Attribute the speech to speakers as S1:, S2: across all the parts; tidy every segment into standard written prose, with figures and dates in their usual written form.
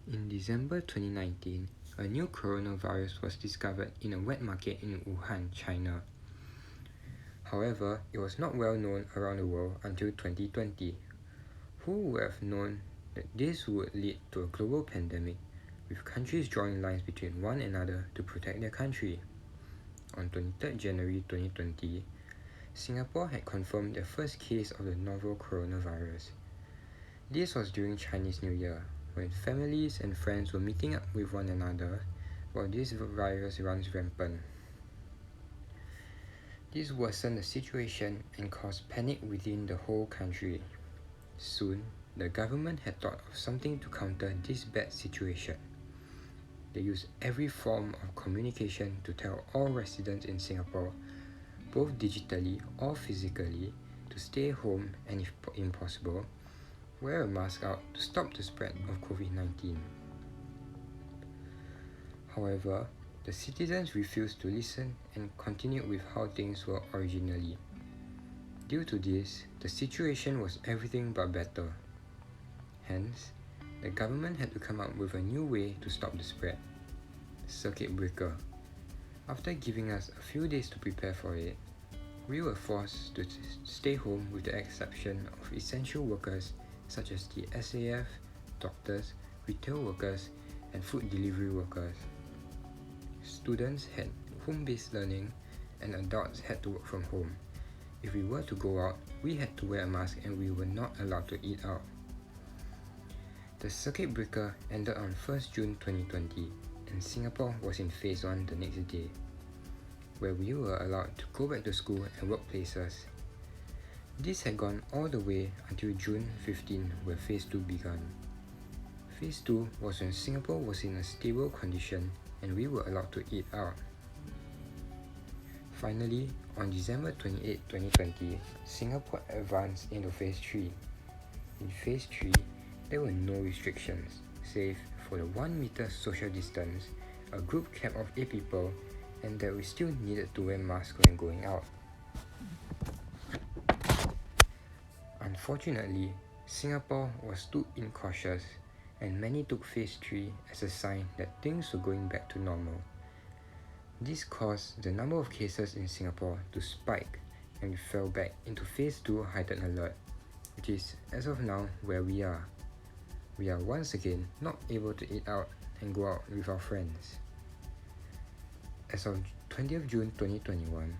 S1: In December 2019, a new coronavirus was discovered in a wet market in Wuhan, China. However, it was not well known around the world until 2020. Who would have known that this would lead to a global pandemic, with countries drawing lines between one another to protect their country? On 23rd January 2020, Singapore had confirmed their first case of the novel coronavirus. This was during Chinese New Year, when families and friends were meeting up with one another while this virus runs rampant. This worsened the situation and caused panic within the whole country. Soon, the government had thought of something to counter this bad situation. They used every form of communication to tell all residents in Singapore, both digitally or physically, to stay home and, if impossible, wear a mask out to stop the spread of COVID-19. However, the citizens refused to listen and continued with how things were originally. Due to this, the situation was everything but better. Hence, the government had to come up with a new way to stop the spread: circuit breaker. After giving us a few days to prepare for it, we were forced to stay home with the exception of essential workers such as the SAF, doctors, retail workers, and food delivery workers. Students had home-based learning and adults had to work from home. If we were to go out, we had to wear a mask and we were not allowed to eat out. The circuit breaker ended on 1st June 2020 and Singapore was in phase 1 the next day, where we were allowed to go back to school and workplaces. This had gone all the way until June 15, where phase 2 began. Phase 2 was when Singapore was in a stable condition and we were allowed to eat out. Finally, on December 28, 2020, Singapore advanced into phase 3. In phase 3, there were no restrictions, save for the 1 meter social distance, a group cap of 8 people, and that we still needed to wear masks when going out. Unfortunately, Singapore was too incautious, and many took phase 3 as a sign that things were going back to normal. This caused the number of cases in Singapore to spike, and we fell back into phase 2 heightened alert, which is, as of now, where we are. We are once again not able to eat out and go out with our friends. As of 20th June 2021,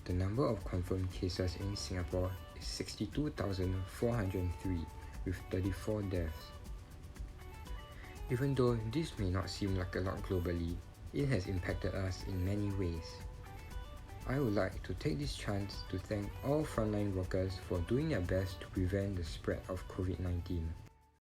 S1: the number of confirmed cases in Singapore is 62,403 with 34 deaths. Even though this may not seem like a lot globally, it has impacted us in many ways. I would like to take this chance to thank all frontline workers for doing their best to prevent the spread of COVID-19.